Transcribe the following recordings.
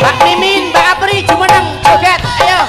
Mbak Mimin, Mbak Apri jumeneng joget. Ayo.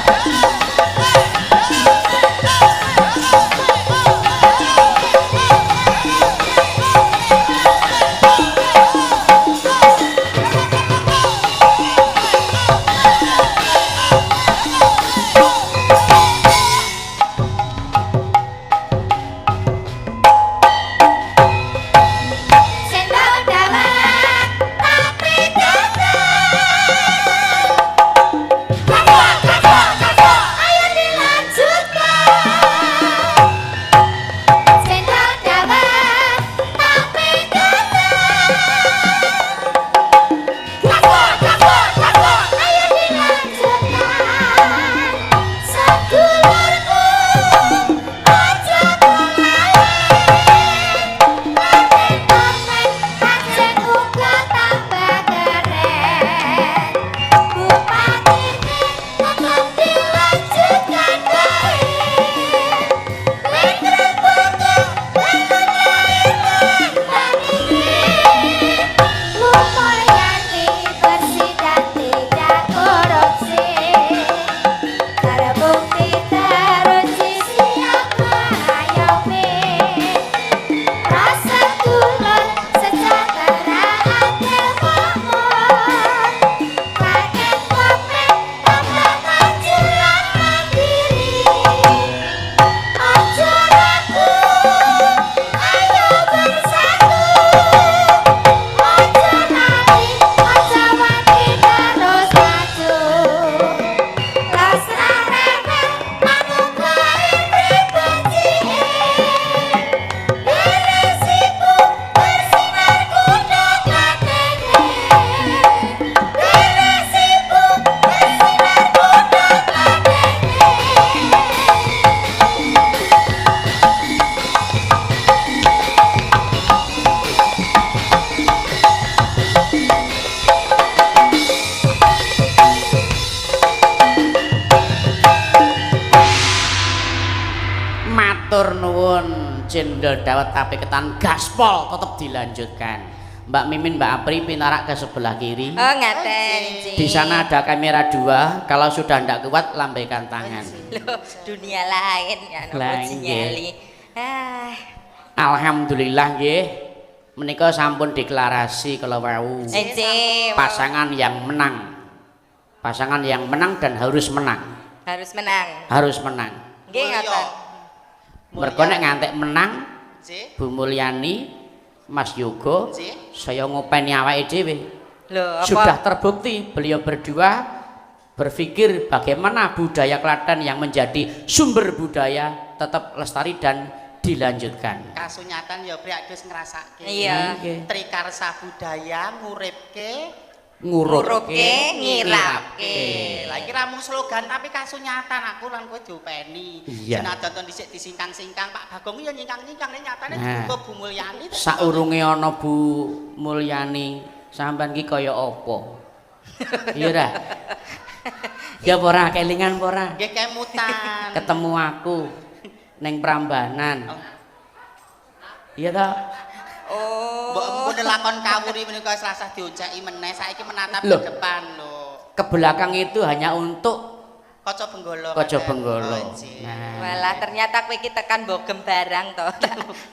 Matur nuwun Cendol Dawet tapi ketan gaspol tetap dilanjutkan. Mbak Mimin, Mbak Apri pinarak ke sebelah kiri. Oh, ngaten. Di sana ada kamera 2. Kalau sudah tidak kuat lambaikan tangan. Loh, dunia lain ya nopo nyali. Alhamdulillah nggih. Menika sampun deklarasi kalau wau. Pasangan yang menang. Pasangan yang menang dan harus menang. Harus menang. Harus menang. Nggih ngaten. Mergo nek ngantek menang, Bu Mulyani, Mas Yogo, saya ngopeni awake dhewe. Sudah terbukti beliau berdua berpikir bagaimana budaya Klaten yang menjadi sumber budaya tetap lestari dan dilanjutkan. Kasunyatan ya Prik wis ngrasake. Iya. Trikarsa budaya nguripke ngurupke ngirapke. Lah iki ramung slogan tapi kasunyatan aku lan kowe diopeni. Senajan to dhisik disingkang-singkang Pak Bagong ya nyingkang-nyingkang nek nyatane juga Bu Mulyani. Saurunge ana Bu Mulyani, sampean ki kaya apa? Iya ora? Ya ora kelingan ora? Nggih kemutan. Ketemu aku ning Prambanan. Iya ta? Oh. Mbok lakon kawuri menika Selasa dionceki meneh saiki menatap ke depan lho. Ke belakang itu hanya untuk Kaca Benggala. Kaca Benggala. Walah ternyata kowe iki tekan Bogem barang to.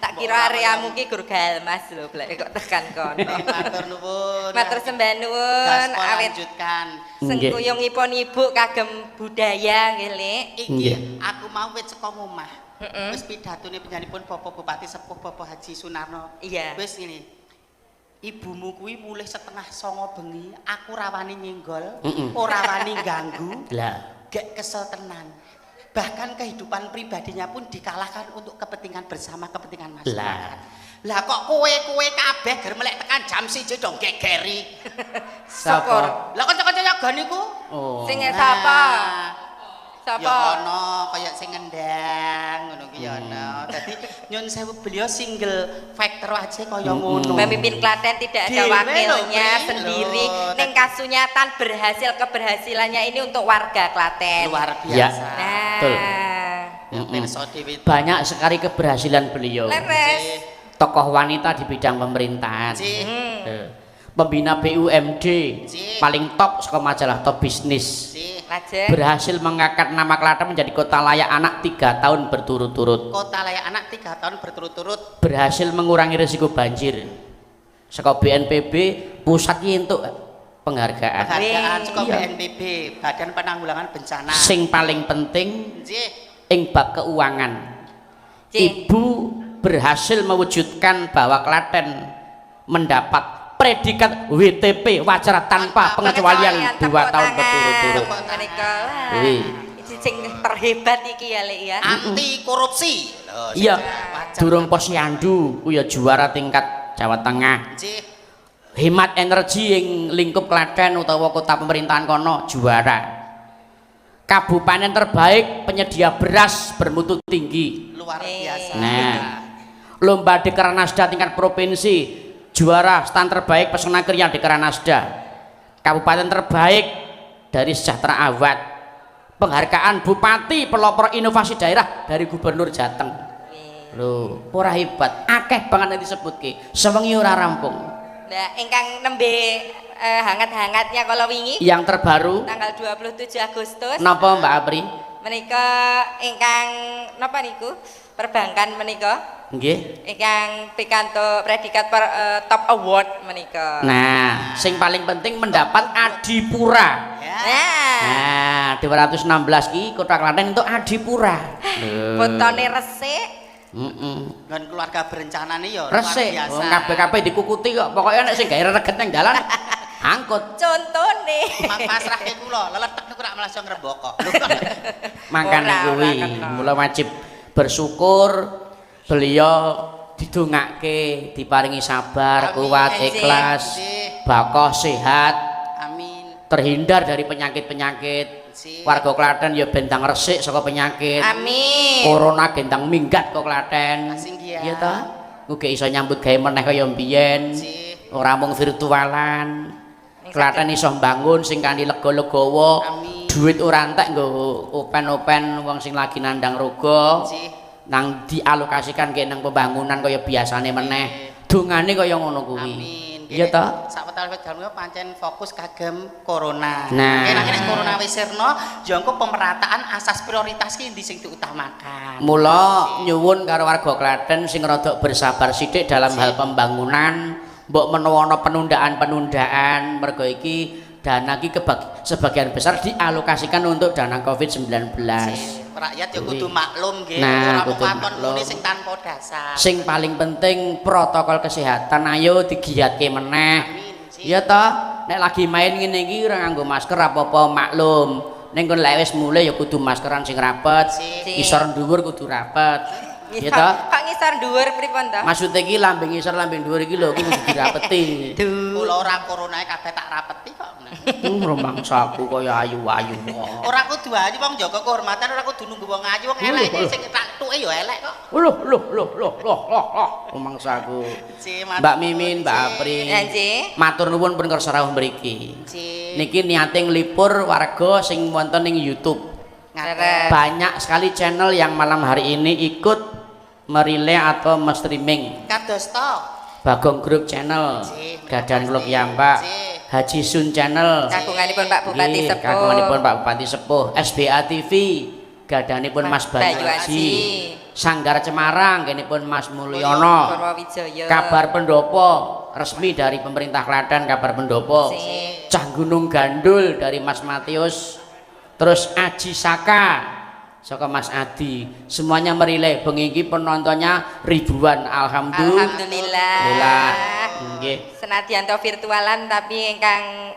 Tak kira areamu ki gur Galmas lho, blek kok tekan kono. Matur nuwun. Matur sembah nuwun awit lanjutkan. Sengkuyungipun Ibu kagem budaya nggih, Lik. Iki aku mau wit saka omah. Wis pidatone penyanipun Bapak Bupati Sepuh Bapak Haji Sunarno. Iya. Wis ngene. Ibumu kuwi mulih setengah 9 bengi, aku rawani nyenggol, ora wani ganggu. Lah, gek kesel tenan. Bahkan kehidupan pribadinya pun dikalahkan untuk kepentingan bersama, kepentingan masyarakat. Lah kok kowe kabeh ger melek tekan jam 1 dong gegeri. sapa? Lah kanca-kanca yoga niku. Oh. Sing sapa? Sapa? Ya ana kaya sing ngendang ngono ki ya ana. Dadi nyun sewu beliau single factor aja kaya ngono. Pemimpin Klaten tidak ada wakilnya sendiri. Ning kasunyatan keberhasilannya ini untuk warga Klaten. Luar biasa. Betul. Banyak sekali keberhasilan beliau. Leres. Tokoh wanita di bidang pemerintahan. pembina BUMD paling top saka majalah Top Bisnis. Lajeng Berhasil mengangkat nama Klaten menjadi kota layak anak 3 tahun berturut-turut. Kota layak anak 3 tahun berturut-turut. Berhasil mengurangi risiko banjir. Saka BNPB pusat entuk penghargaan. Penghargaan saka BNPB, Badan Penanggulangan Bencana. Sing paling penting ing bab keuangan. Ibu berhasil mewujudkan bahwa Klaten mendapat predikat WTP wajar tanpa pengecualian 2 tahun berturut-turut. Iki sing terhebat iki ya Lek ya. Anti korupsi. Iya, durung posyandu ku ya juara tingkat Jawa Tengah. Hemat energi ing lingkup Klaten utawa kota pemerintahan kono juara. Kabupaten terbaik penyedia beras bermutu tinggi. Luar biasa. Nah, lomba Dekranasda tingkat provinsi juara stand terbaik pesona kriya Dekranasda. Kabupaten terbaik dari Sejahtera Awad. Penghargaan Bupati Pelopor Inovasi Daerah dari Gubernur Jateng. Loh, ora hebat, akeh banget yang disebutke. Sewengi ora rampung. Nah, ingkang nembe hangat-hangatnya kalau wingi Yang terbaru tanggal 27 Agustus. napa Mbak Apri? Menika ingkang napa niku? Perbankan menika. Nggih. Ingkang pikantuk predikat top award menika. Nah, sing paling penting mendapat Adipura. Nah, 216 ki Kota Klaten itu Adipura. Fotone resik. Dan keluarga berencana nih ya Resik, kabeh-kabeh dikukuti kok. Pokoknya nek sing gawe reget nang dalan angkut. Contone. Pasrahke kula, leletek niku rak malah iso ngrembaka. Makane kuwi mula wajib bersyukur beliau didongake diparingi sabar, kuat, ikhlas, bakoh, sehat. Amin. Terhindar dari penyakit-penyakit. Warga Klaten ya bentang resik saka penyakit. Amin. Corona gendang minggat kok Klaten. Iya ta? Muga iso nyambut gawe meneh kaya mbiyen. Ora mung virtualan. Klaten iso mbangun sing kanthi lega-legawa. Duit ora entek nggo open-open wong sing lagi nandang roga. Nang dialokasikan ke nang pembangunan kaya biasane meneh. Dongane kaya ngono kuwi. Iya ta? Sawetara dalem pancen fokus kagem corona. Nah, nek corona wis sirna, ya engko pemerataan asas prioritas ki ndi sing diutamakan. Mula nyuwun karo warga Klaten sing rada bersabar sithik dalam hal pembangunan, mbok menawa ana penundaan-penundaan mergo iki dana iki sebagian besar dialokasikan untuk dana Covid-19. Rakyat ya kudu maklum nggih, ora katon muni sing tanpa dasar. Sing paling penting protokol kesehatan ayo digiyatke meneh. Iya ta? Nek lagi main ngene iki ora nganggo masker apa-apa maklum. Ning kon lek wis mulai ya kudu maskeran sing rapet, isor dhuwur kudu rapet. Iya ta? Kok ngisor dhuwur pripun ta? Maksud iki lambe ngisor lambe dhuwur iki lho iki kudu dirapeti. Kula ora coronae kabeh tak rapeti kok. Rumangsaku kaya ayu-ayu. Ora kudu ayu wong jaga kehormatan, ora kudu nunggu wong ayu, wong elek iki sing tak tuke ya elek kok. Loh, rumangsaku. Mbak Mimin, Mbak Apri. Matur nuwun pun kersa rawuh mriki. Niki niate nglipur warga sing wonten ning YouTube. Banyak sekali channel yang malam hari ini ikut merilai atau streaming. Kados to. Bagong Group Channel, Gadan Vlog Yamba, Haji Sun Channel, kagunganipun Pak Bupati Sepuh, kagunganipun Pak Bupati Sepuh, SBA TV, gadanipun Mas Bayu Haji, Sanggar Cemarang, genipun Mas Mulyono, Kabar Pendopo, resmi dari pemerintah Klaten, Kabar Pendopo, Cah Gunung Gandul dari Mas Matius, terus Aji Saka saka Mas Adi, semuanya merilai. Bengi iki penontonnya ribuan. Alhamdulillah. Nggih. Senadyan to virtualan tapi ingkang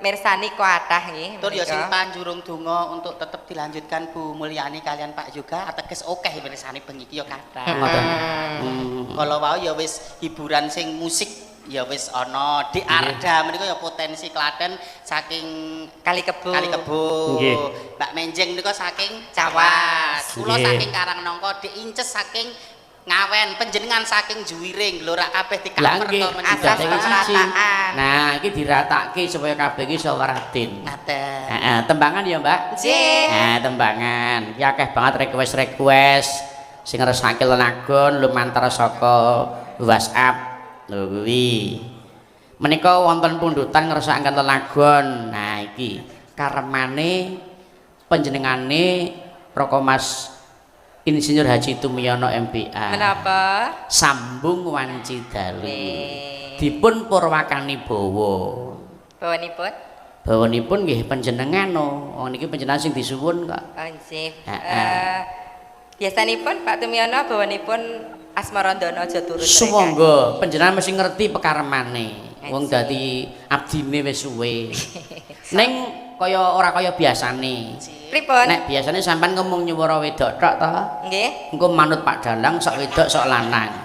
mirsani kuatah nggih. Tur ya sing panjurung donga untuk tetep dilanjutkan Bu Mulyani kalian Pak juga ateges akeh mirsani bengi iki ya kathah. Ngoten. Kalau wau ya wis hiburan sing musik ya wis ana di Arda menika ya potensi Klaten saking Kali Kebo. Mbak Menjeng menika saking Cawas. Kula saking Karangnangka, Dik Inces saking Ngawen, panjenengan saking Juwiring. Lho rak kabeh dikaper to asas pemerataan. Nah, iki diratake supaya kabeh iki iso waratin. Ngaten. Heeh, tembangan ya, Mbak? Nggih. Nah, tembangan. Iki akeh banget request sing ngersake lenagon lumantar saka WhatsApp. Lho kuwi. Menika wonten pundutan ngersakaken lelagon. Nah iki karemane panjenengane Roko Mas Insinyur Haji Tumiyono MBA. Menapa? Sambung wanci dalu. Dipun purwakani bawa. Bawanipun? Bawanipun nggih panjenengan no. Niki panjenengan sing disuwun kok. Oh nggih. Biasanipun Pak Tumiyono bawanipun Asmarandana aja turun. Sumangga panjenengan mesti ngerti pekaremane. Wong dadi abdine wis suwe. Ning kaya ora kaya biasane. Pripun? Nek biasane sampean ngomong nyuwara wedok tok to. Nggih. Engko manut Pak Dalang sok wedok sok lanang.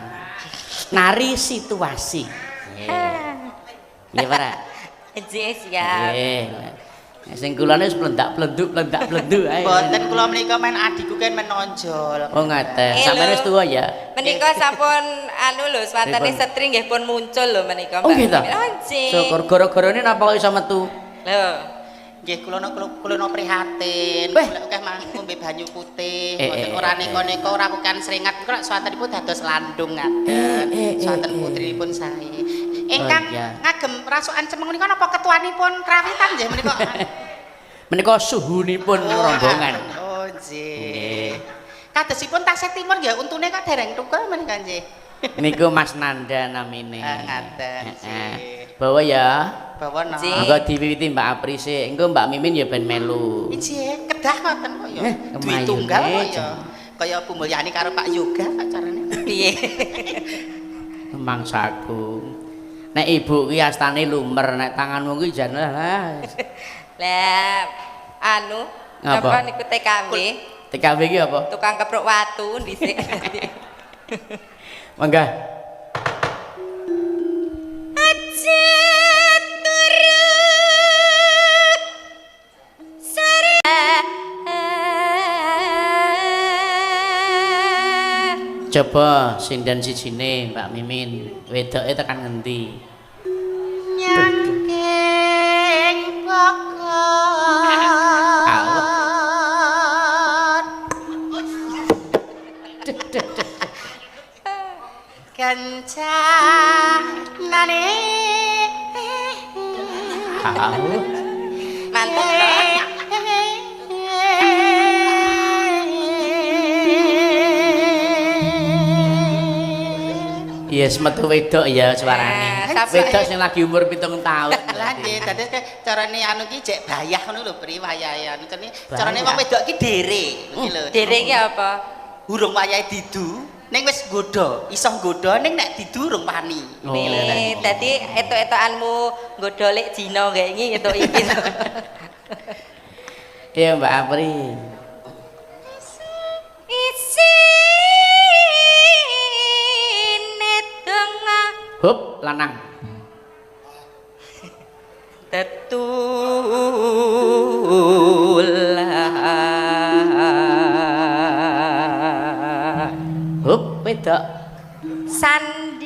Nari situasi. Nggih, Pak. Nggih, siap. Nggih. Sing kulane wis plendak-plenduk ae. Mboten kula menika men adiku kan menonjol. Oh ngaten. Sampeyan wis tuwa ya. Menika sampun anu lho, swatane setri nggih pun muncul lho menika. Oh nggih ta. Nggih. Syukur gara-garane napa kok iso metu? Lho. Nggih kula prihatin. Kula akeh ngombe banyu putih. Mboten ora neka-neka ora kukan seringat kok swatanipun dados landung ngaten. Swaten putrinipun sae. Ingkang ngagem rasukan cemeng menika napa ketuanipun krawitan nggih menika? Menika suhunipun rombongan. Oh nggih. Kadosipun tasih timur nggih untune kok dereng tukul menika nggih. Niku Mas Nanda namine. Ngaten sih. Bawa ya. Bawa no. Monggo diwiwiti Mbak Apri sik. Engko Mbak Mimin ya ben melu. Nggih, kedah ngoten kok ya. Duwe tunggal kok ya. Kaya Bu Mulyani karo Pak Yoga kok carane. Piye? Mangsaku. Nek ibu ki astane lumer, nek tanganmu ki jan lah. Lah anu apa niku TKW? TKW ki apa? Tukang kepruk watu dhisik. Mangga. Aja turut Coba sinden sijine Mbak Mimin, wedoke tekan ngendi? Nyangking bokon kencanane mantep. Yes, metu wedok ya suarane. Wedok sing lagi umur 7 tahun. Lah nggih, dadi carane anu ki jek bayah ngono lho, Pri, wayahe anu carane wong wedok ki dere iki lho. Dere ki apa? Urung wayahe didu, ning wis nggodha, iso nggodha ning nek didu urung wani. Nih, dadi etuk-etukanmu nggodha lek Cina kayak iki etuk iki. Iya Mbak Apri. Hup, lanang. Tetulah. Hup, wedok. Sandang.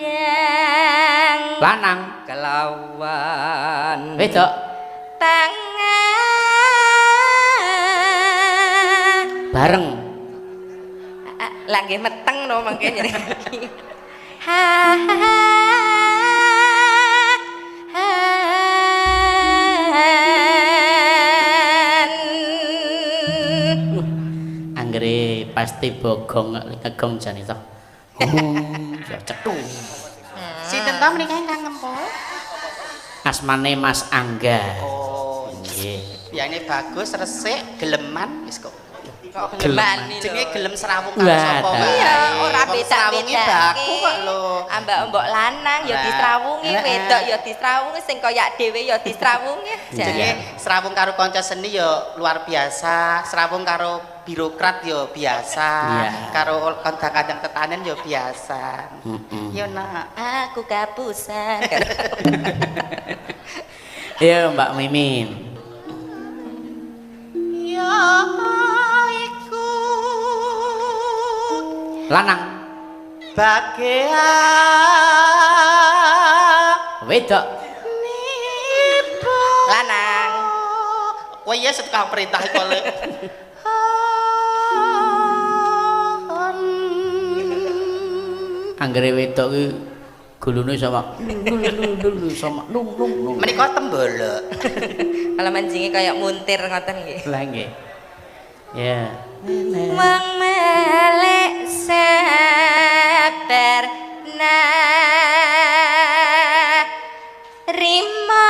Lanang. Kelawan. Wedok. Tangan. Bareng. Lah nggih meteng no mangke nyene iki. Anggere pasti bogong ngegong jane to. Ya cethung. Sinten to menika ingkang ngempul? Asmane Mas Angga. Oh, nggih. Biyane bagus, resik, geleman wis kok. Geleman jenenge gelem serawung karo Wah, sapa wae. Iya, ora serawungi beda-beda. baku kok lho. Ambak-mbok lanang ya disrawungi, wedok ya disrawungi, sing kaya dhewe ya disrawungi. Jenenge serawung karo kanca seni ya luar biasa, serawung karo birokrat ya biasa, karo kadang-kadang tetanen ya biasa. Ya nak, aku kapusan. Iya Mbak Mimin. ya iku Lanang. bagean Wedok. Lanang. Kowe ya setukang perintah iku le. Anggere wedok ki gulune sama sama nung. Menika tembolok. Kalau manjinge kayak muntir ngoten nggih. Lah nggih. Ya. Wong melek sabar rima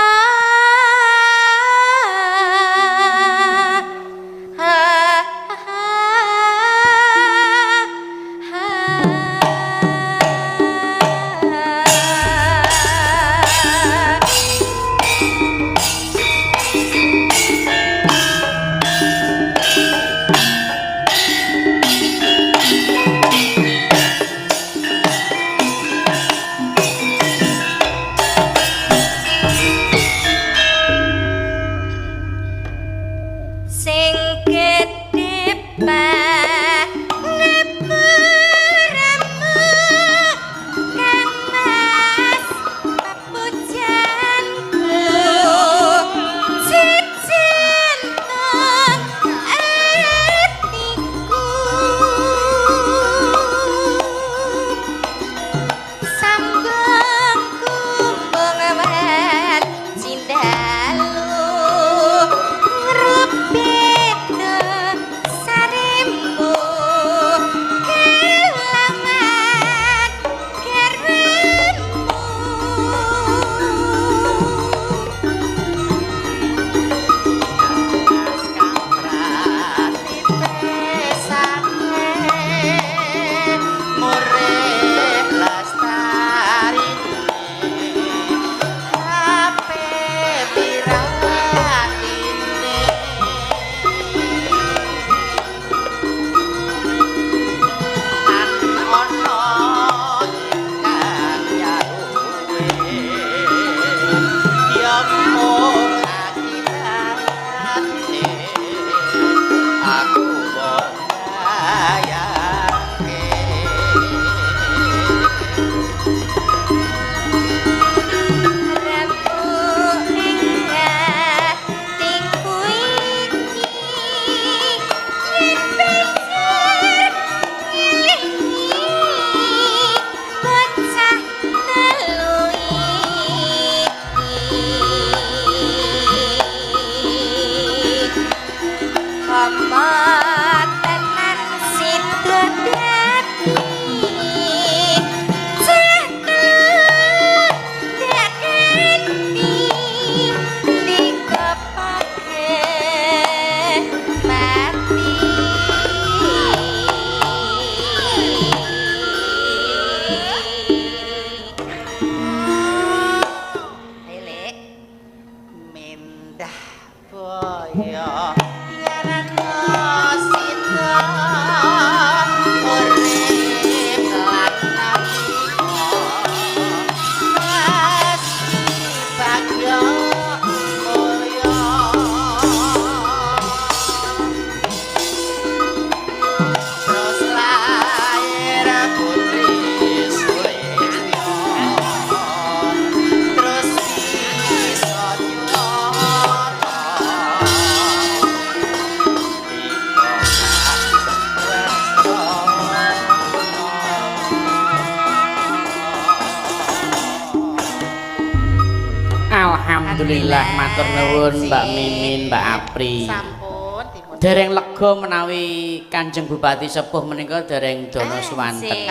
Alhamdulillah matur nuwun Mbak Mimin, Mbak Apri. Sampun dipun. Dereng lega menawi Kanjeng Bupati Sepuh menika dereng dana swanten.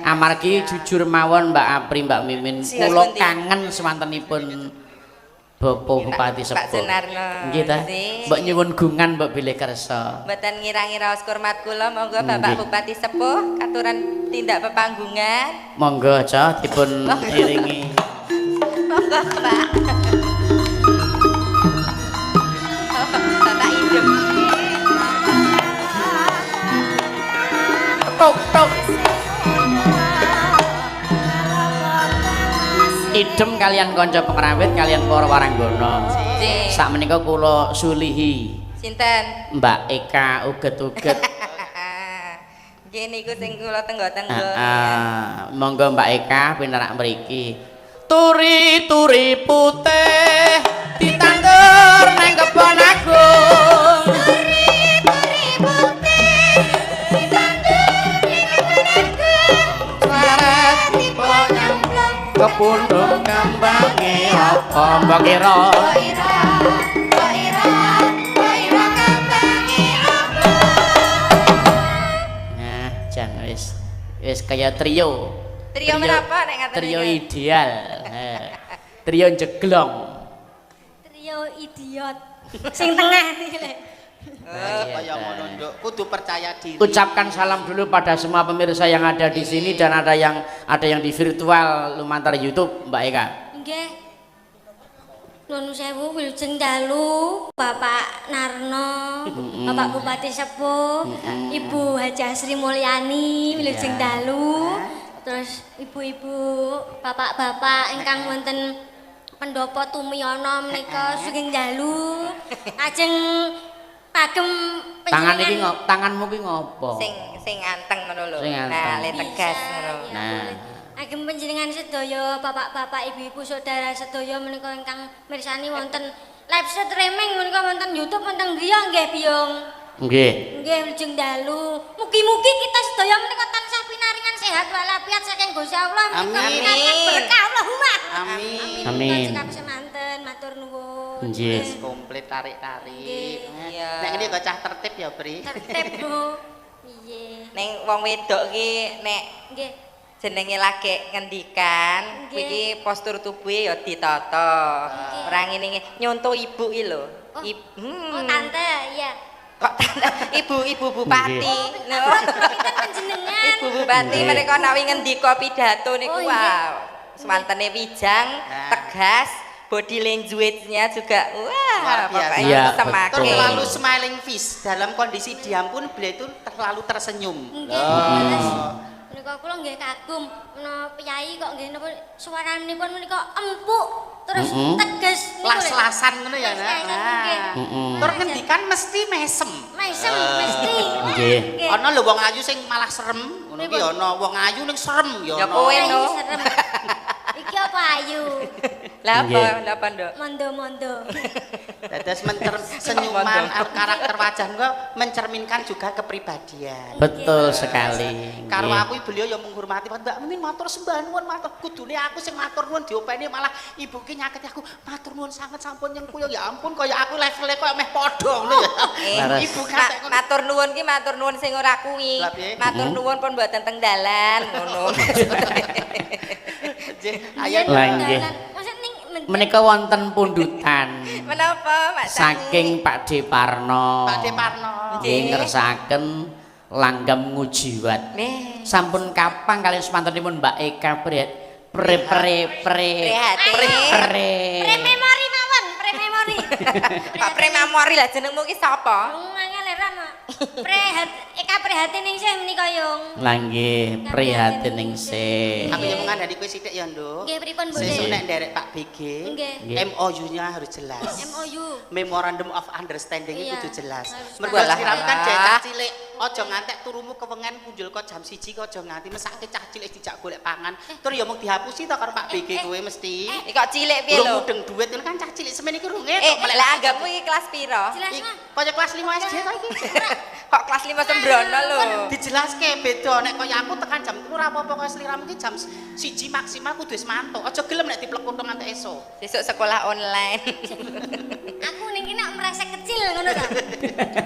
Amargi jujur mawon Mbak Apri, Mbak Mimin, kula kangen swantenipun Bapak Bupati Sepuh. Nggih ta? Mbok nyuwun gungan Mbok Bilih Kersa. Mboten ngira-ngira hormat kula, monggo Bapak Bupati Sepuh katuran tindak pepanggungan. Monggo aja dipun iringi. Monggo Pak. Bapak idem. Tok tok. Idem kalian kanca pengrawit kalian para waranggana. Nggih. Sak menika kula sulihi. Sinten? Mbak Eka uget-uget. Nggih niku sing kula tenggo-tenggo. Monggo Mbak Eka pinarak mriki. Turi-turi putih ditandur nang kebon agung. Turi-turi putih ditandur nang kebon agung. Suara tiba nyamplung mbok kira. Nah, jan wis kaya trio. Trio menapa nek ngaten Trio ideal. Trio jeglong. Trio idiot. Sing tengah iki lho. Kaya ngono nduk, kudu percaya diri. Ucapkan salam dulu pada semua pemirsa yang ada di sini dan ada yang di virtual lumantar YouTube, Mbak Eka. Nggih. Nuwun sewu wilujeng dalu Bapak Narno, Bapak Bupati Sepuh, Ibu Haja Sri Mulyani wilujeng dalu. Terus ibu-ibu, bapak-bapak ingkang wonten pendopo Tumiyono menika sugeng dalu. Ajeng pagem Tangan iki tanganmu ki ngopo? Sing anteng ngono lho. Sing anteng. Nah, le tegas ngono. Nah, agem panjenengan sedaya bapak-bapak ibu-ibu saudara sedaya menika ingkang mirsani wonten live streaming menika wonten YouTube wonten griya nggih Biung. nggih. Nggih wilujeng dalu. Mugi-mugi kita sedaya menika tansah pinaringan sehat walafiat saking Gusti Allah menika Amin. pinaringan berkah Allahumma. Amin. Amin. Amin. Semanten matur nuwun. Nggih. Wis komplit tarik-tarik. Iya. Nek ngene kok cah tertib ya, Bri. Tertib, Bu. Piye? Ning wong wedok ki nek Nggih. jenenge lagi ngendikan Nggih. iki postur tubuhe ya ditata. Ora ngene nyonto ibu ki lho. Oh, tante, iya. Kok ibu bupati. Lho. Pinten panjenengan? Ibu bupati Nggih. mereka nawi ngendika pidato niku Oh, iya. wow. Swantene wijang, tegas, body language-nya juga Luar biasa. pokoknya Iya, semakin Terlalu smiling face dalam kondisi diam pun beliau itu terlalu tersenyum. Nggih. Menika kula nggih kagum menapa piyai kok nggih napa suaranipun menika empuk terus tegas niku lho. Las-lasan ngono ya, Nak. Las-lasan, nggih. Tur ngendikan mesti mesem. Mesem mesti. Nggih. Ana lho wong ayu sing malah serem, ngono ki ana wong ayu ning serem ya Ya ana. kowe no. Serem. Iki apa ayu? Lah Nggih. apa Nduk? Mondo-mondo. Dados senyuman karakter wajah niku mencerminkan juga kepribadian. Betul sekali. Karo Nggih. aku beliau yang menghormati Mbak Mimin matur sembah nuwun matur kudune aku sing matur nuwun diopeni malah ibu ki nyaketi aku matur nuwun sanget sampun nyengkuyo ya ampun kaya aku level-e kaya meh padha ngono ya. Laras. Ibu katek ngono. Matur nuwun ki matur nuwun sing ora kuwi. Lah, piye? Matur nuwun pun mboten teng dalan ngono. Ayo Lah, nggih. Maksud ning Menika wonten pundutan Menapa Mak Sani? saking Pak Deparno. Pak Deparno. Nggih ngersaken langgam ngujiwat. Nih. Sampun kapang kalian semantenipun Mbak Eka Prihatin. pre-memori mawon, pre-memori. Pak Premamori lah jenengmu ki sapa? Angel eran kok. Eka prihatin ning sih menika yung. Lah nggih prihatin ningsih. Aku yang mengandani kowe sithik ya, Nduk. Nggih pripun Bu? Sesuk Nggih. nek nderek Pak BG, Nggih. MOU-nya harus jelas. MOU. Memorandum of Understanding itu Iya, kudu jelas. harus Mergo jelas. sliramu kan cah cilik, aja ngantek turumu kewengen kunjul kok jam 1 kok aja nganti mesake cah cilik dijak golek pangan. Tur ya mung dihapusi to karo Pak BG kowe mesti. Iki kok cilik piye Belum lho? mudeng duit ngono kan cah cilik semen iki rung Lah anggapmu iki kelas piro? Jelas mah. Kaya kelas 5 SD to iki. Kok kelas 5 sembrono lho. Dijelaske beda nek kaya aku tekan jam 3 ora apa-apa kaya sliramu iki jam 1 maksimal kudu wis mantuk. Aja gelem nek diplekutung nganti esuk. Besok sekolah online. Aku ning kene merasa kecil ngono ta.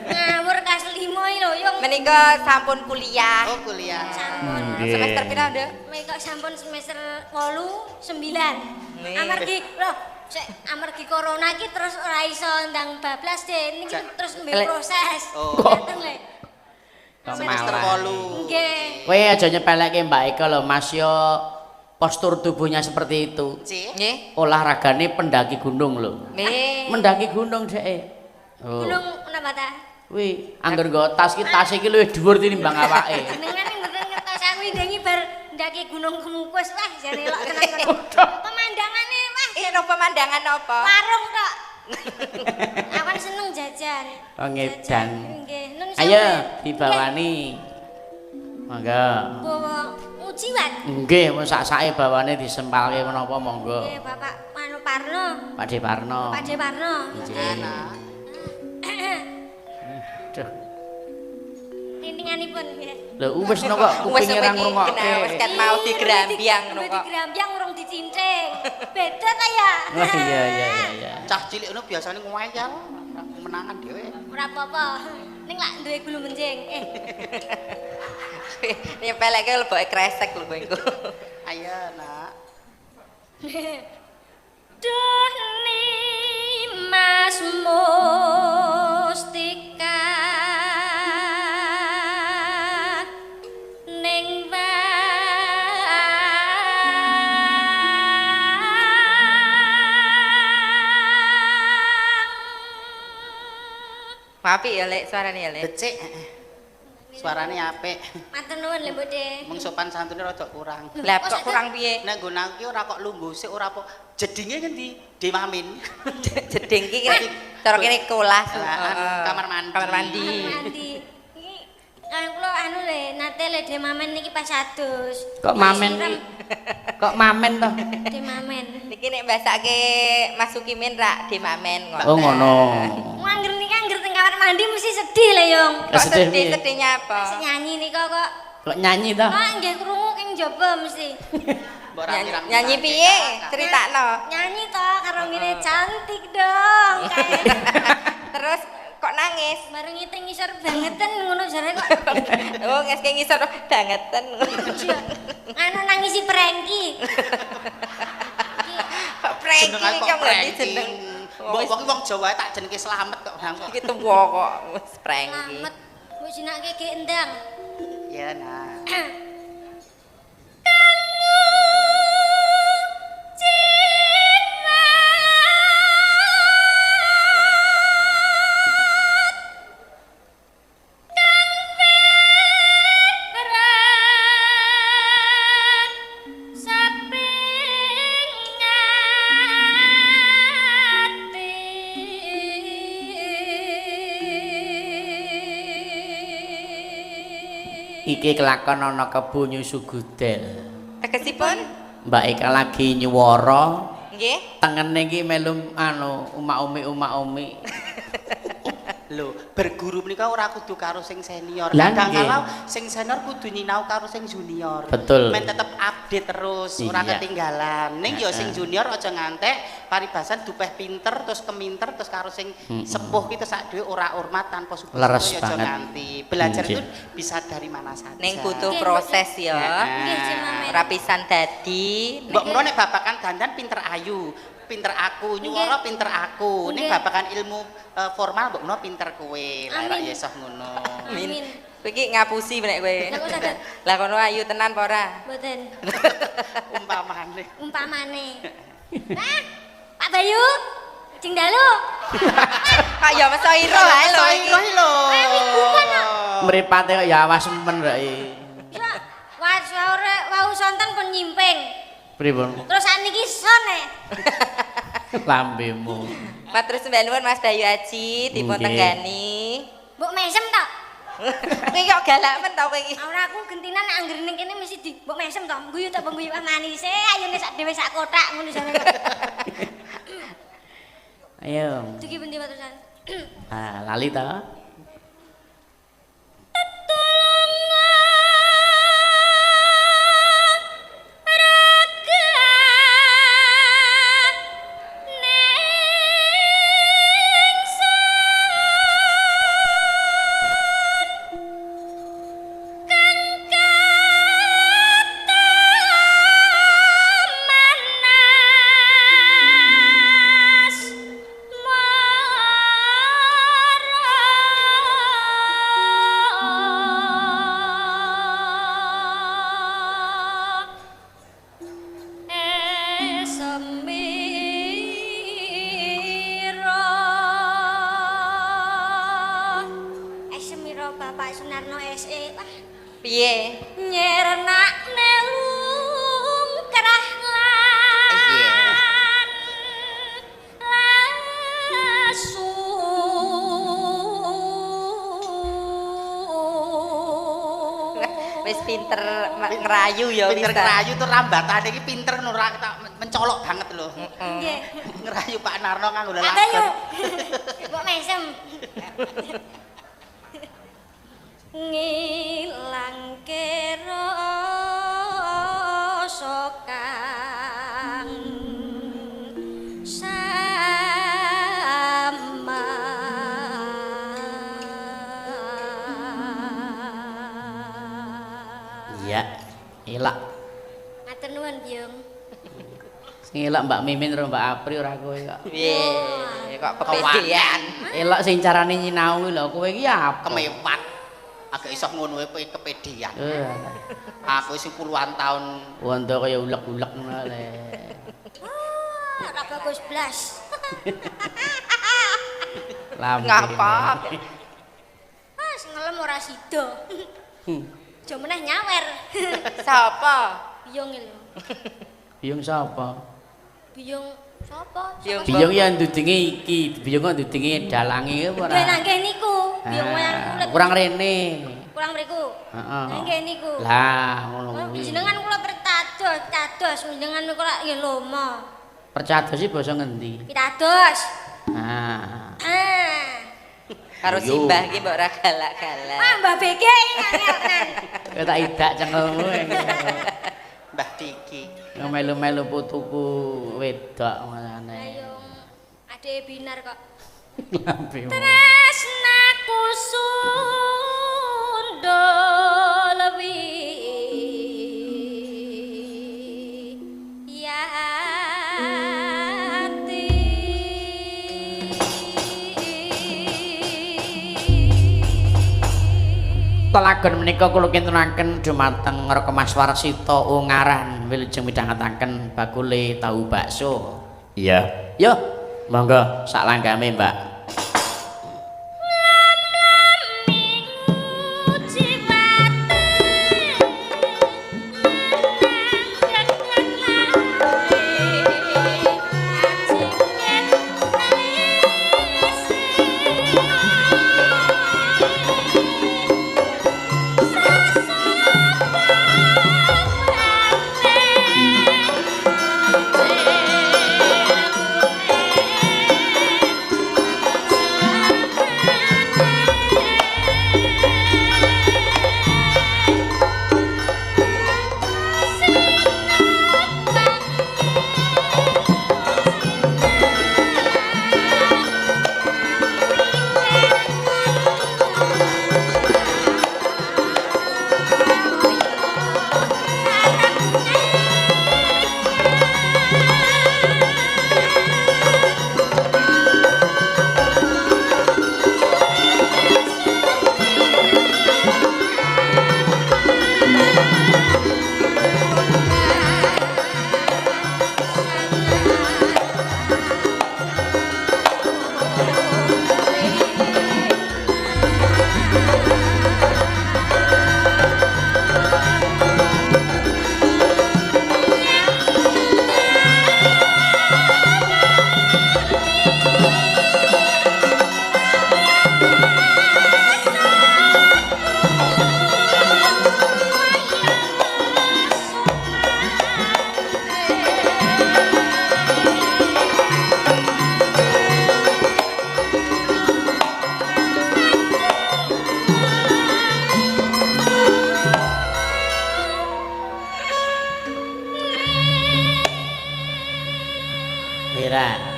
Ngawur kelas 5 iki lho yung. Menika sampun kuliah. Oh, kuliah. Sampun. Nggih. Semester pira, Nduk? Mereka sampun semester 8, 9. Nih. Amargi lho, sik amargi corona iki terus ora iso ndang bablas deh. Niki terus mbe Lek. proses. Oh. Dateng le. Semester Malah. 8. Nggih. Kowe aja nyepelekke Mbak Eka lho Mas yo postur tubuhnya seperti itu. Cik. Nggih. Olahragane pendaki gunung lho. Nggih. Mendaki gunung dhek. Oh. Gunung napa ta? Kuwi angger nggo tas iki luwih dhuwur tinimbang awake. Jenengan ning mboten ngertos aku ndengi bar ndaki Gunung Kemukus wah jane lok tenan kono. Pemandangane wah Ini pemandangan apa? warung tok. Aku kan seneng jajan. Oh, ngedan. Jajan. Nggih. Nun Ayo sampe- dibawani. Monggo. Bawa ujiwat. Nggih, wis sak-sake bawane disempalke menapa monggo. Nggih, Bapak Manu Parno. Pak Deparno. Pak Deparno. Nggih. Duh. Tintinganipun nggih. Lho wis no kok Wis kupinge ra ngrungokke. wis kat mau digerambyang ngono Wis kok. digerambyang urung dicincing. Beda ta ya? Oh iya. Cah cilik ngono biasane ngwayal, menangan dhewe. Ora apa-apa. Ning lak duwe gulu menjing. Nyepeleke leboke kresek lho kowe engko. Ayo, Nak. Duh ni Mas Mustika ning Apik ya Lek, suarane ya Lek. Becik. Suarane apik. Matur nuwun lho, Bu De. Mung sopan santune rada kurang. Lah kok kurang piye? Nek nggon aku ora kok lungguh sik ora apa. Jedinge ngendi? Demamin. Jeding ki cara kene kelas. Kamar mandi. Kamar mandi. Nanti iki kan kula anu le nate le demamen niki pas adus. Kok mamen iki? Kok mamen to? Demamen. Niki nek mbasake Mas Sukimin rak demamen ngono. Oh ngono. Angger niki angger teng kamar mandi mesti sedih le, Yung. Kok Sedih sedih piye? sedihnya apa? Pas nyanyi nika kok Kok nyanyi to? nggih krungu king jaba mesti. Mbok Nyanyi piye? Critakno. Nyanyi to karo ngene cantik dong. Kayak Terus kok nangis? bareng itu ngisor bangeten ngono jare kok. Oh, ngeske ngisor bangeten. Iya. Anu nangisi Prengki. Kok prank Jeneng iki kok kok ngerti pranking. jeneng. Mbok wong Jawa tak jenenge slamet kok bang kok. Iki tuwa kok wis prank iki. Selamat. Mbok jinake ge endang. Ya, Nak. Iki kelakon ana kebo nyusu gudel. Tegesipun? Mbak Eka lagi nyuwara, Nggih. tengene iki melu anu umak-umi. Lho, berguru menika ora kudu karo sing senior. Lah, Kadang nggih. kala sing senior kudu nyinau karo sing junior. Betul. Men tetep update terus, ora Iya. ketinggalan. Ning ya sing junior aja ngantek paribasan dupeh pinter terus keminter terus karo sing sepuh ki sak dhewe ora hormat tanpa support Leres ya aja banget. nganti. Belajar Nggih. itu bisa dari mana saja. Ning butuh Nggih, proses ya. Nggih, Cik Mamen. Rapisan dadi. Mbok menawa nek babakan dandan pinter ayu, pinter aku, nyuwara pinter aku. Ning Nggih. babakan ilmu formal mbok menawa pinter kowe. Lah Amin. ya iso ngono. Amin. Kowe iki ngapusi nek kowe. Lah, kok saged? Lah kono ayu tenan apa ora? Mboten. Umpamane. Umpamane. Nah, Pak Bayu, Cing Dalu. Kok ya meso iro ae lho iki. lho. Mripate kok ya awas men rek iki. Ya, wau sonten pun nyimping. Pripun? Terus saniki sone. Lambemu. Matur sembah nuwun Mas Bayu Aji dipun Nggih. tenggani. Mbok mesem to? Kowe kok galak men to kowe iki. Ora aku gentinan nek anggere ning kene mesti di mbok mesem to. Guyu to guyu manise ayune sak dhewe sak kotak ngono jane. Ayo. Dugi pundi matusan? Ah, lali to. Semira Bapak Sunarno SE wah Piye? nyerenak nelung kerah lan lasu Wis pinter ngerayu ya Pinter bisa. ngerayu tuh rambatane iki pinter ngono ra tak mencolok banget lho. nggih Ngerayu Pak Narno nganggo Pak Bayu lelagon. mbok mesem ngilangke rasa Ya. Elak. Matur nuwun, Biung. Sing elak Mbak Mimin karo Mbak Apri ora kowe kok. Piye? Kok kepedean. Elak sing carane nyinau kuwi lho, kowe iki apa? Kemewat. Agak iso ngono wae kowe kepedean. Aku sing puluhan tahun Wondo kaya ulek-ulek ngono le. Ora bagus blas. Ngapa? Sing ngelem ora sida. Aja meneh nyawer. Sapa? Biung lho. Biyung sapa? Biung sapa? Biyung ya ndudinge iki, biyung kok ndudinge dalange apa ora? Nggih nggih niku. Biung wayang kulit. Kurang rene. Kurang mriku. Heeh. Nggih niku. Lah ngono kuwi. Jenengan kula pertados, cados jenengan kula nggih lomo. Percados iki basa ngendi? Pitados. Ah. Karo simbah iki mbok ora galak-galak. Mbah Beke angel tenan. Kowe tak idak cengkelmu. Mbah Diki. Yang melu-melu putuku wedok ngene. Ayo ade binar kok. Lambe. Tresnaku sundul wi. Telagon menika kula kintunaken dumateng Raka Maswarsita Ungaran wilujeng midhangetaken bakule tahu bakso. Iya. Yo, monggo sak langgame, Mbak.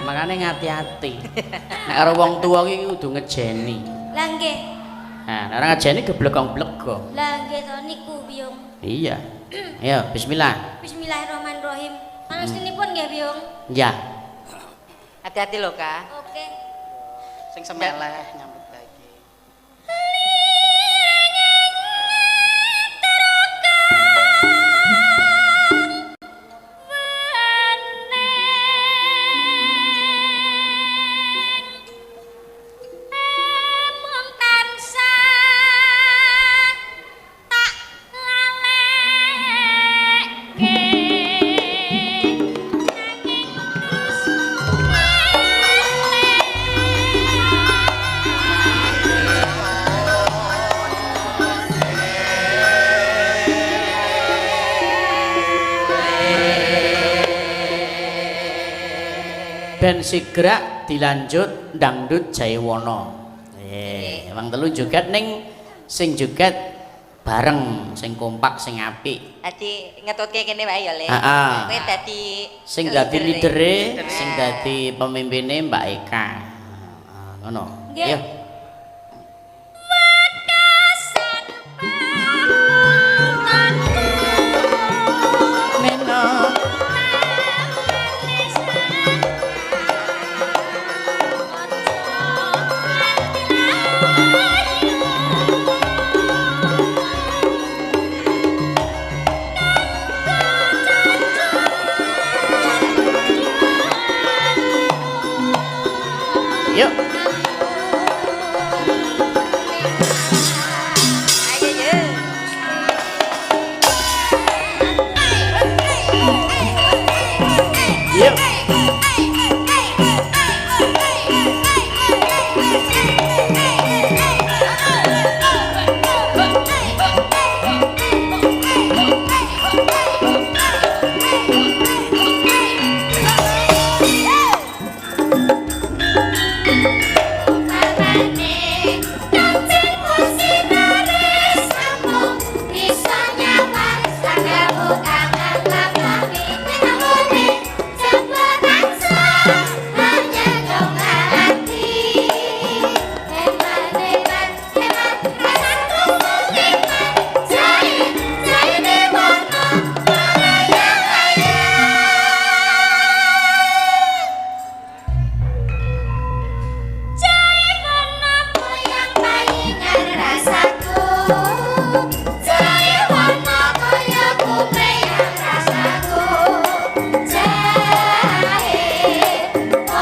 Makane ngati-ati. Nek karo wong tuwa iki kudu ngejeni. Lah nggih. Nah, nek ora ngejeni geblekong-blego. Lah nggih to niku Biung. Iya. Ayo, bismillah. Bismillahirrahmanirrahim. Panastinipun nggih Biung. Iya. Hati-hati lho, Kak. Oke. Sing semeleh nyambut lagi. Ben sigrak dilanjut dangdut Jaiwana. Wong telu joget ning sing joget bareng, sing kompak, sing apik. Dadi ngetutke kene wae ya, Le. Heeh. Kowe dadi Sing dadi leadere, sing dadi pemimpine Mbak Eka. Ngono. Nggih. Yo. Wekasan Yuk. Yuk.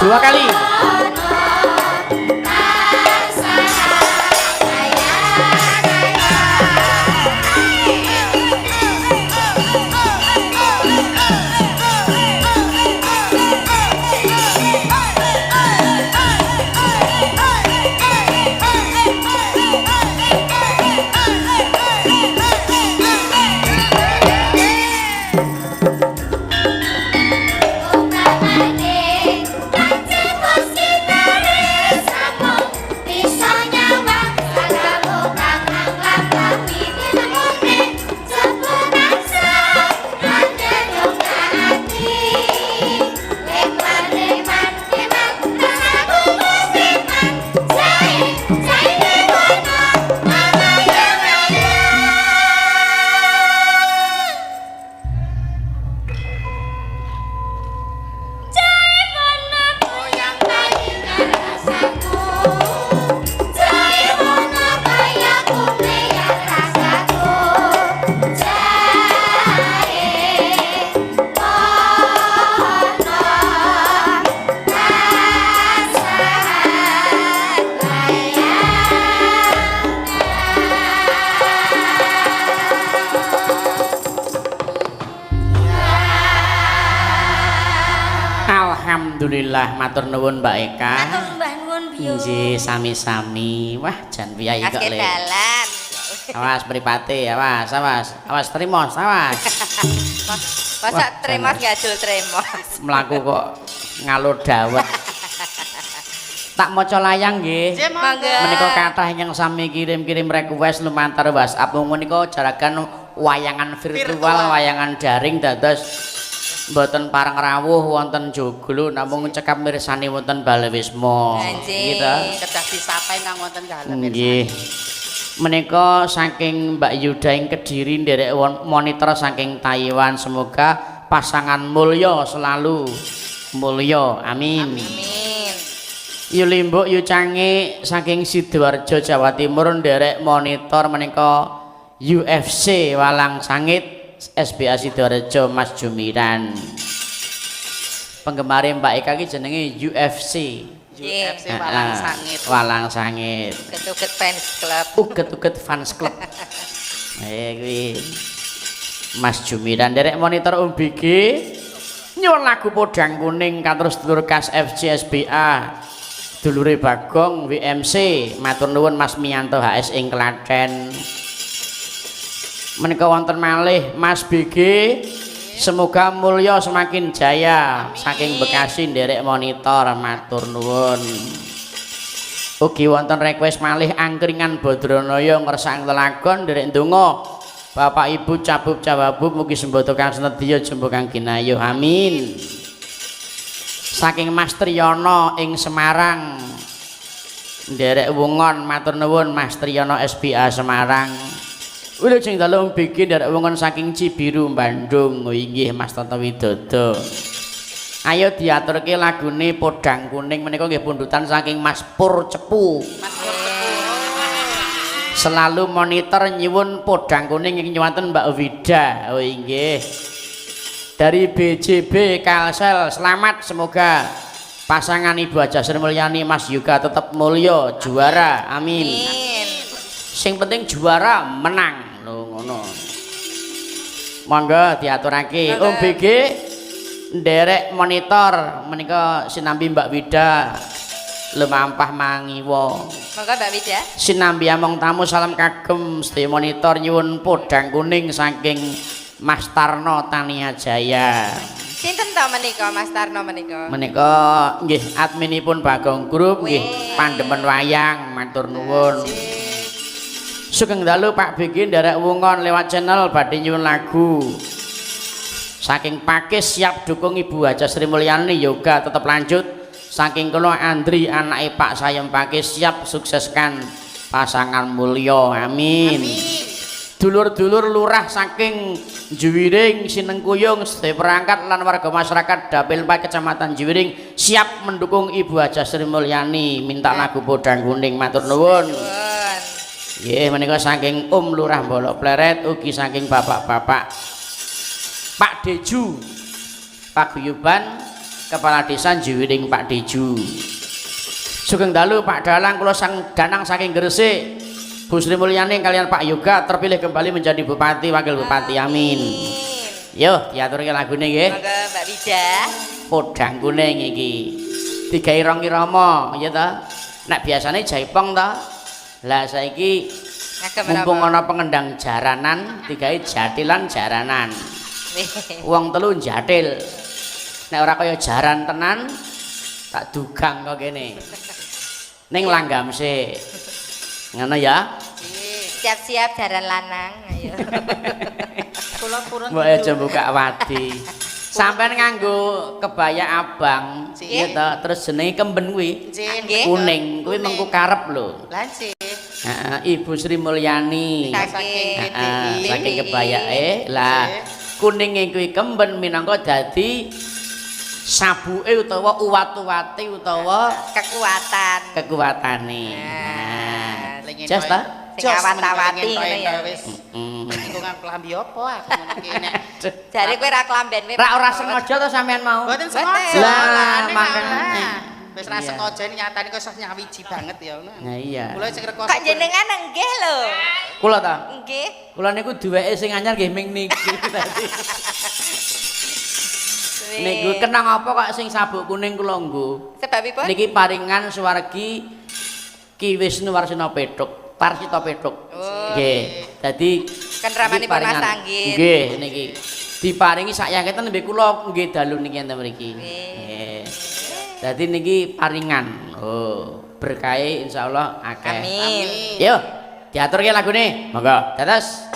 Dua kali. Alhamdulillah, matur nuwun Mbak Eka. Matur Mbah nuwun biyo. Nggih, sami-sami. Wah, jan piyai kok Kasih Le. dalan. Awas mripate, awas, awas. Awas tremos, awas. Masa tremos gadul tremos. Mlaku kok ngalur dawet. Tak maca layang nggih. Monggo. Menika kathah yang sami kirim-kirim request lumantar WhatsApp menika jarakan wayangan virtual, wayangan daring dados mboten pareng rawuh wonten joglo namung cekap mirsani wonten Balewisma. Nggih. Gitu. Kedah disapai kang wonten dalem. Nggih. Menika saking Mbak Yuda ing Kediri nderek monitor saking Taiwan, semoga pasangan mulya selalu mulya. Amin. Amin. Yu Limbuk Yu Cange saking Sidoarjo Jawa Timur nderek monitor menika UFC Walang Sangit SBA Sidoarjo Mas Jumiran. Penggemar Mbak Eka ki jenenge UFC. UFC Walang Sangit. Walang Sangit. Uget-uget fans club. Uget-uget fans club. Kuwi Mas Jumiran derek monitor UBG nyuwun lagu Podang Kuning katerus dulur Kas FC SBA. Dulure Bagong WMC matur nuwun Mas Miyanto HS ing Klaten. Menika wonten malih Mas BG, semoga mulya semakin jaya. Saking Bekasi nderek monitor matur nuwun. Ugi wonten request malih angkringan Badranaya ngersang lelagon nderek ndonga Bapak Ibu cabub cawabub mugi sembodo kang senedya jembo kang ginayuh amin. Saking Mas Triyono ing Semarang nderek wungon matur nuwun Mas Triyono SBA Semarang. Wilujeng dalu bikin nderek wungon saking Cibiru Bandung. Inggih Mas Toto Widodo. Ayo diaturke lagune Podang Kuning menika nggih pundutan saking Mas Pur Cepu. Mas Pur Cepu. selalu monitor nyuwun podang kuning ing wonten Mbak Wida. Oh inggih. Dari BJB Kalsel, selamat, semoga pasangan Ibu Aja Sri Mulyani Mas Yoga tetap mulya juara. Amin. Sing penting juara menang lho ngono. Monggo diaturake Om BG nderek monitor menika sinambi Mbak Wida lumampah mangiwa. Monggo Mbak Wida. Sinambi among tamu salam kagem sedaya monitor nyuwun podang kuning saking Mas Tarno Tania Jaya. Sinten to menika Mas Tarno menika? Menika nggih adminipun Bagong Grup nggih pandemen wayang matur nuwun. Sugeng dalu Pak BG nderek wungon lewat channel badhe nyuwun lagu. Saking Pakis siap dukung Ibu Aja Sri Mulyani Yoga tetap lanjut. Saking kula Andri anake Pak Sayem Pakis siap sukseskan pasangan mulya. Amin. Dulur-dulur lurah saking Juwiring Sinengkuyung sedaya perangkat lan warga masyarakat Dapil 4 Kecamatan Juwiring siap mendukung Ibu Aja Sri Mulyani minta lagu podang kuning matur nuwun. Nggih menika saking Lurah Bolok Pleret ugi saking bapak-bapak Pak Deju Paguyuban Kepala Desa Juwiring Pak Deju. Sugeng dalu Pak Dalang kula sang Danang saking Gresik. Bu Sri Mulyani kalian Pak Yoga terpilih kembali menjadi Bupati Wakil Bupati. Amin. Yo diaturke lagune nggih. Monggo Mbak Wida. Podang kuning iki. Digawe rong irama ya ta. Nek biasane jaipong ta. Lah saiki mumpung ana pengendang jaranan digawe jatilan jaranan. Wong telu jatil. Nek ora kaya jaran tenan tak dugang kok kene. Ning langgam sik. Ngono ya. Siap-siap jaran lanang ayo. Kula purun Mbok aja buka wadi. Sampeyan nganggo kebaya abang ya to, terus jenenge kemben kuwi. Nggih. Kuning kuwi mengku karep lho. Lah nggih. Heeh, Ibu Sri Mulyani. Saking kebayake. Lah kuninge kuwi kemben minangka dadi sabuke utawa uwat-uwate utawa kekuatane. Jas ta? Sing awat-awati ngono ya. Lingkungan klambi apa aku ngono iki nek. Jare kowe ra klamben kowe. Ora sengaja to sampean mau. Mboten sengaja. Lah makane. Wis ra sengaja nyatane kok iso nyawiji banget ya ngono. Nah iya. Kula sing rekoso. Kok jenengan nggih lho. Kula ta? Nggih. Kula niku duweke sing anyar nggih ming niki tadi. Niku kenang apa kok sing sabuk kuning kula nggo? Sebabipun? Niki paringan suwargi Ki Wisnu Warsina Petruk, Parsita Petruk. Nggih. Dadi kenramanipun Mas Anggit. Nggih niki. Diparingi sakyaketen nembe kula nggih dalu niki enten mriki. Nggih. Dadi niki paringan. Oh, berkahe insyaallah akeh. Amin. Yo, diaturke lagune. Monggo, dados.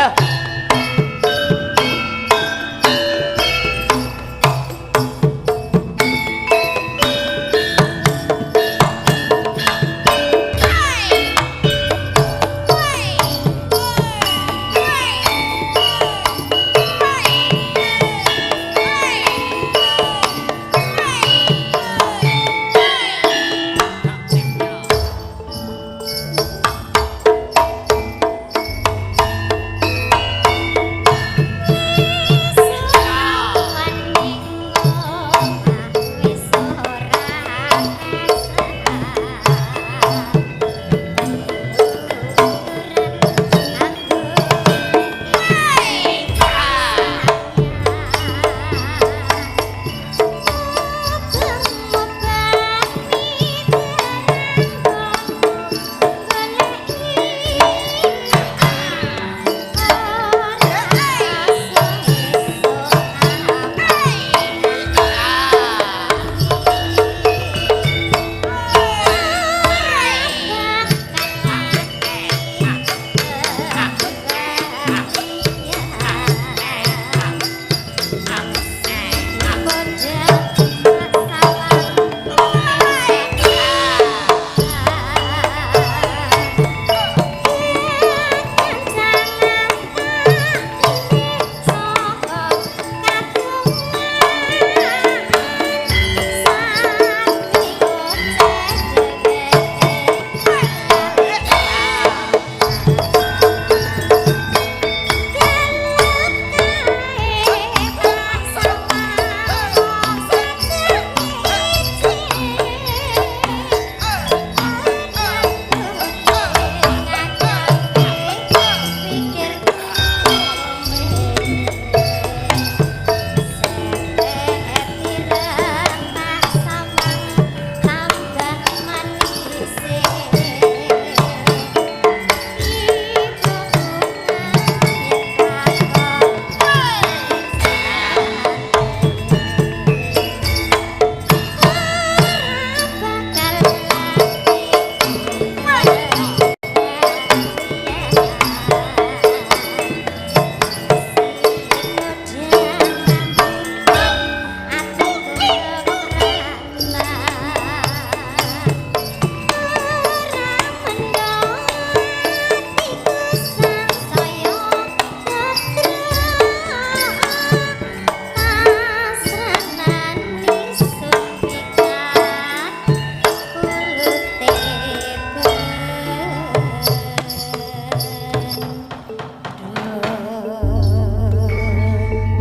Ya.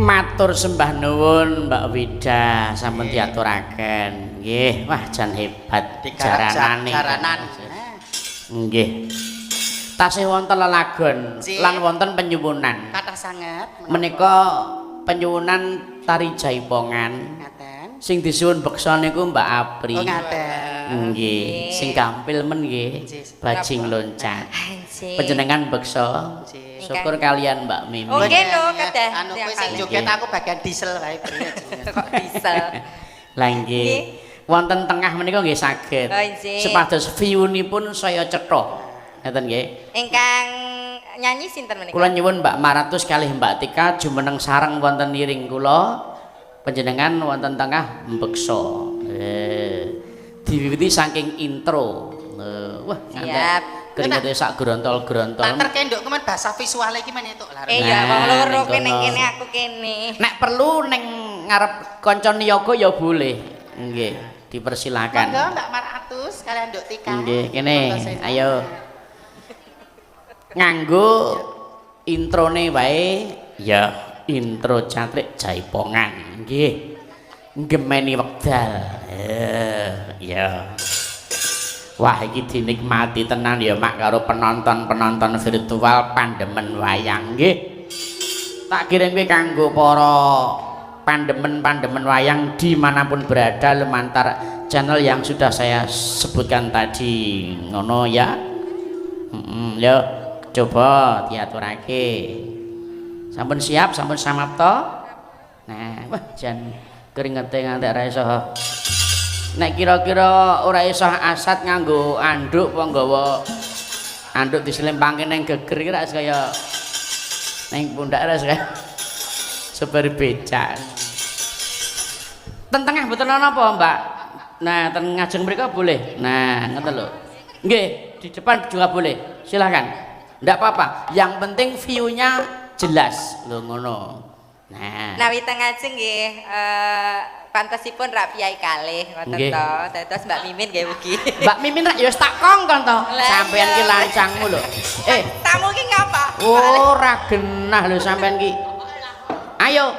Matur sembah nuwun Mbak Wida sampun diaturaken. Nggih, wah jan hebat jaranane. Nggih. Tasih wonten lelagon lan wonten penyuwunan. Kathah sanget. Menika penyuwunan tari jaipongan. Ngaten. Sing disuwun beksa niku Mbak Apri. Oh ngaten. Nggih, sing gampil men nggih. Bajing loncat. Panjenengan beksa. Syukur kalian Mbak Mimi. Oh nggih lho kadah. Anu kowe sing joget aku bagian diesel wae priye. Kok diesel. Lah nggih. Wonten tengah menika nggih saged. Oh nggih. Supados view-nipun saya cetha. Ngeten nggih. Ingkang nyanyi sinten menika? Kula nyuwun Mbak Maratus kalih Mbak Tika jumeneng sareng wonten niring kula. Panjenengan wonten tengah mbeksa. Diwiwiti saking intro. Wah, siap. Keringete sak grontol-grontol. Tak terkenduk kemen bahasa visual iki men entuk lare. Iya, wong loro kene kene aku kene. Nek perlu ning ngarep kanca niaga ya boleh. Nggih, dipersilakan. Monggo Mbak Maratus kalian Nduk Tika. Nggih, kene. Ayo. Nganggo introne wae ya intro Cantrik Jaipongan. Nggih. Gemeni wekdal. Ya. Wah iki dinikmati tenan ya mak karo penonton-penonton virtual pandemen wayang nggih. Tak kirim kuwi kanggo para pandemen-pandemen wayang dimanapun berada lumantar channel yang sudah saya sebutkan tadi ngono ya. Yo coba diaturake. Sampun siap, sampun samapta. Nah, wah jan keringete ngantek ra iso. Nek kira-kira ora iso asat nganggo anduk apa nggawa anduk dislempangke ning geger iki ra kaya Ning pundak res kae. Sopir becak. Ten tengah mboten ana apa, Mbak? Nah, ten ngajeng mriko boleh. Nah, ngoten lho. Nggih, di depan juga boleh. Silakan. Ndak apa-apa. Yang penting view-nya jelas. Lho ngono. Nah. Nawi teng ngajeng nggih pantosipun rak piyai kalih ngoten to. Dados Mbak Mimin nggih ugi. Mbak Mimin rak ya wis tak kongkon to. Sampeyan ki lancangmu lho. Tamu ki ngapa? Ora genah lho sampeyan ki. Ayo.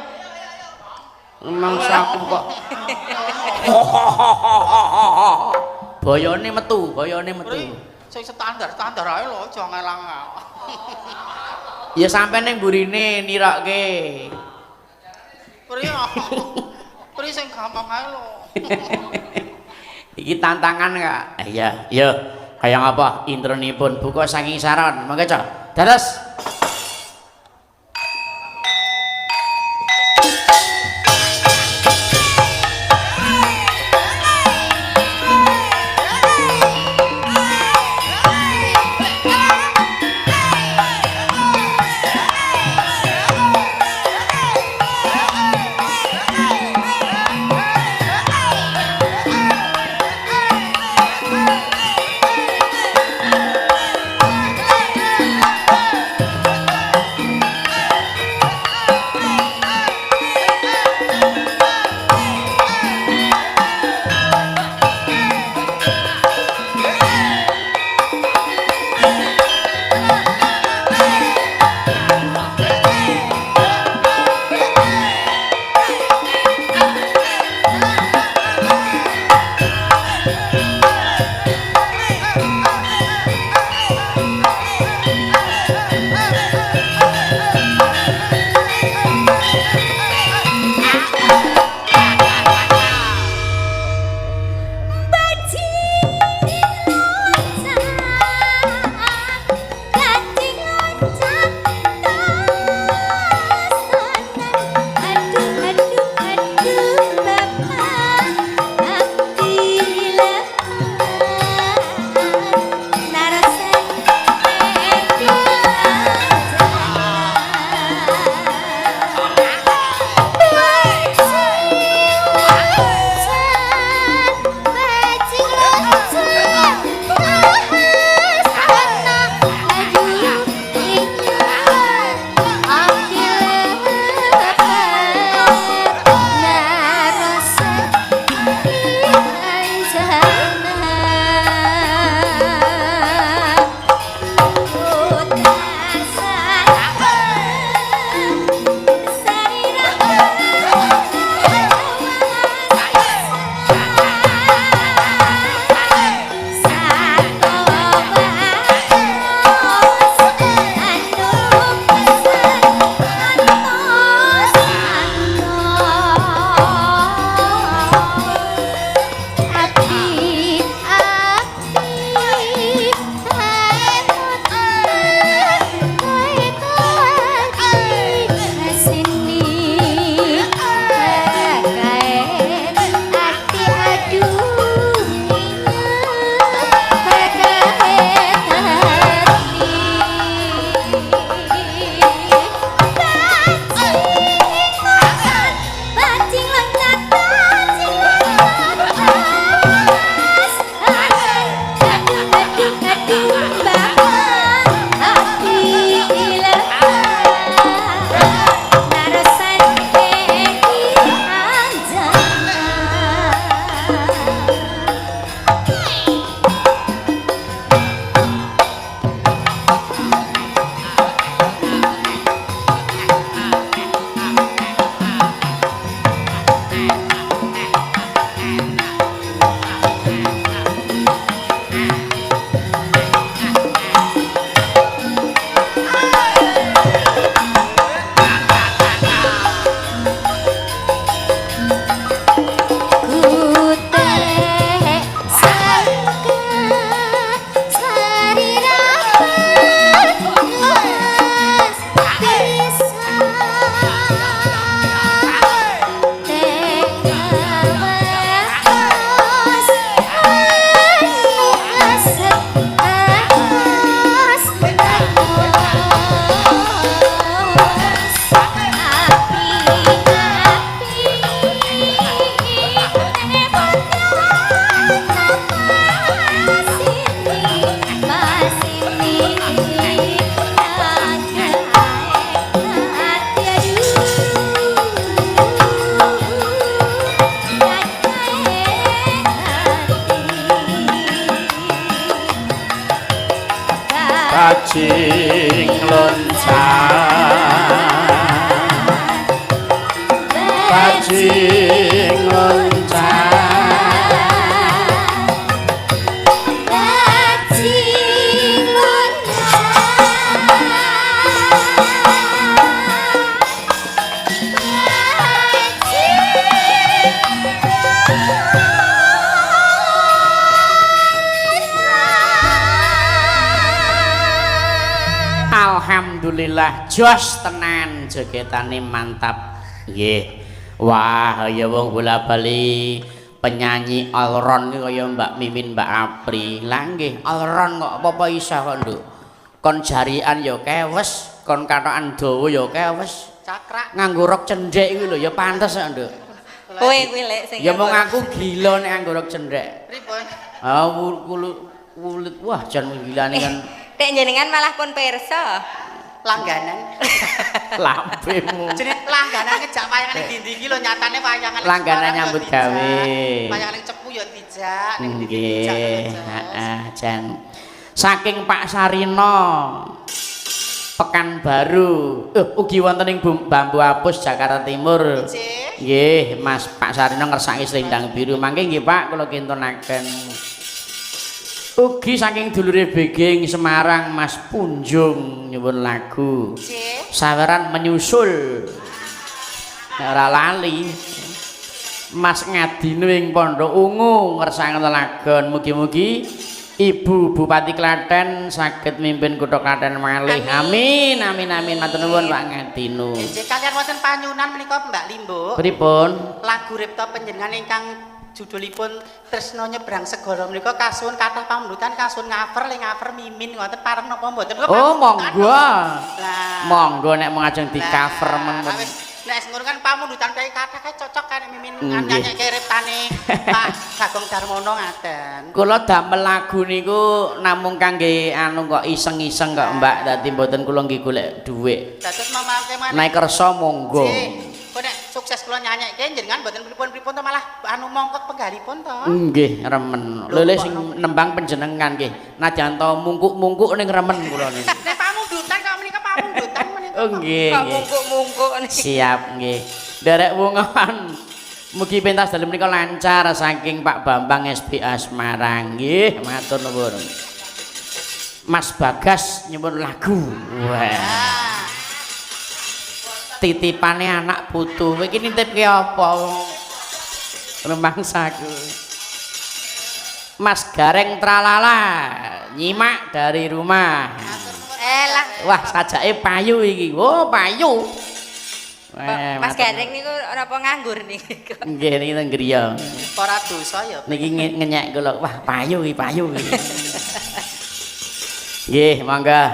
Mangsaku kok. Boyone metu. Sing standar ae lho, aja ngelang. Ya sampeyan ning burine nirokke. Pri sing gampang ae lho. Iki tantangan Kak. Iya, yo. Kayak apa intronipun buka saking saron. Monggo, Cok. Dados. bajing loncang bajing loncang Alhamdulillah jos tenan jogetane mantap nggih. Wah ya wong bola-bali penyanyi allround kaya Mbak Mimin Mbak Apri. Lah nggih allround kok apa-apa iso kok Nduk. Kon jarian ya kewes, kon katokan dawa ya kewes. Cakrak Nganggo rok cendhek kuwi lho ya pantes kok Nduk. Kowe kuwi lek sing Ya mung aku gila nek nganggo rok cendhek. pripun? Ah kulit wah jan gilane kan Nek jenengan malah pun pirsa. Langganan. lambemu. Jenenge langganan ngejak wayangan ndi-ndi iki lho nyatane wayangan Langganan nyambut gawe. Wayangan cepu ya dijak ning ndi Nggih, heeh, jan. Saking Pak Sarino Pekanbaru, ugi wonten ing Bambu Apus Jakarta Timur. Nggih, Mas Pak Sarino ngersaki selendang biru. Mangke nggih Pak, kula kintunaken. Ugi saking dulure Beging Semarang Mas Punjung nyuwun lagu. Saweran menyusul. Nek ora lali. Mas Ngadino ing Pondok Ungu ngersakaken lagon. Mugi-mugi Ibu Bupati Klaten saged mimpin kutha Klaten malih. Amin, amin, amin. Matur nuwun Pak Ngadino. Nggih, kalian wonten panyunan menika Mbak Limbo. Pripun? Lagu Ripta Panjenengan ingkang judulipun Tresno Nyebrang Segara menika kasuwun kathah pamundutan kasuwun ngaver mimin ngoten pareng napa mboten? Oh, monggo. Lah, Monggo nek mengajeng di cover men. Nek ngono kan pamundutan kae kathah kae cocok kan mimin nyanyi riptane Pak Bagong Darmono ngaten. Kula damel lagu niku namung kangge anu kok iseng-iseng kok Mbak, dadi mboten kula nggih golek dhuwit. Dados mamake maneh. Nek kersa monggo. Kok nek sukses kula nyanyikke jenengan mboten pripun-pripun to malah anu mongkot penggalipun to. Nggih, remen. Lho sing nembang panjenengan nggih. Najan to mungkuk-mungkuk ning remen kula niku. Nek pamundutan kok menika pamundutan menika. Oh nggih. Kok mungkuk-mungkuk niki. Siap nggih. Derek wungan. Mugi pentas dalem menika lancar saking Pak Bambang SBA Semarang nggih. Matur nuwun. Mas Bagas nyuwun lagu. Wah. Titipane anak putu. Kowe iki nitipke apa? Remangsaku. Mas Gareng Tralala nyimak dari rumah. Lah, Wah, sajake payu iki. Oh, payu. Mas Gareng niku ora apa nganggur niki. Nggih, niki teng griya. Ora dosa ya. Niki ngenyek kula. Wah, payu iki, payu iki. Nggih, monggo.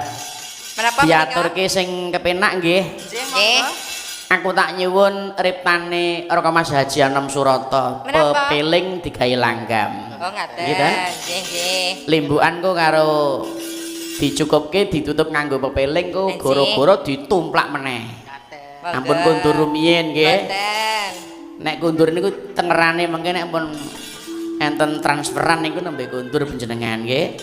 Menapa Diaturke sing kepenak nggih. Nggih. Aku tak nyuwun riptane Raka Mas Haji Anom Surata. Menapa? Pepeling digawe langgam. Oh, ngaten. Nggih ta? Nggih, nggih. Limbukanku karo dicukupke ditutup nganggo pepeling ku gara-gara ditumplak meneh. Ampun kundur rumiyin nggih. Mboten. Nek kundur niku tengerane mengke nek pun enten transferan niku nembe kundur panjenengan nggih.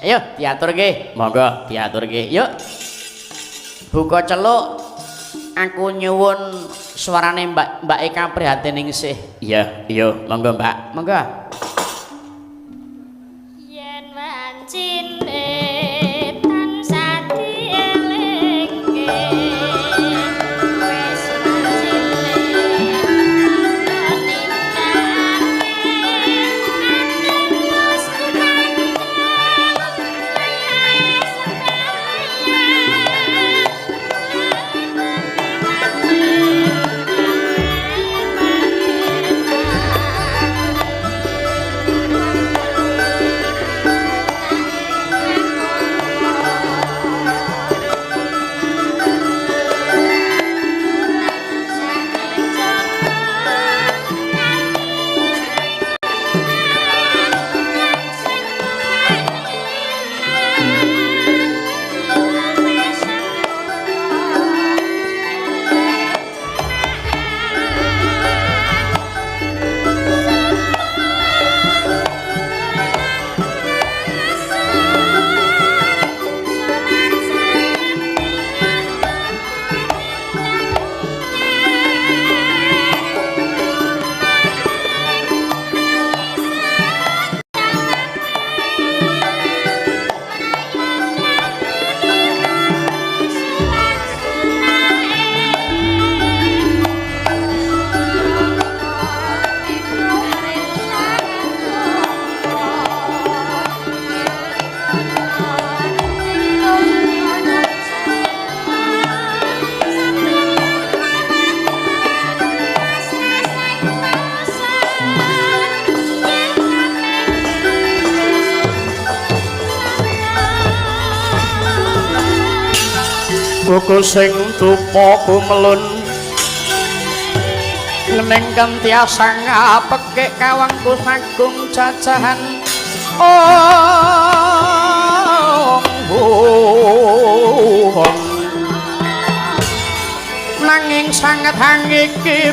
Ayo diatur nggih. Monggo diaturke. Yuk. Buka celuk. Aku nyuwun suarane Mbak Eka prihatin ningsih. Iya, iya, monggo Mbak. Monggo. Yen wancine tansah dielingke wis wancine buku sing dupa kumelun ning kantiasa ngapekek kawangku sagung jajahan nanging sanget hangiki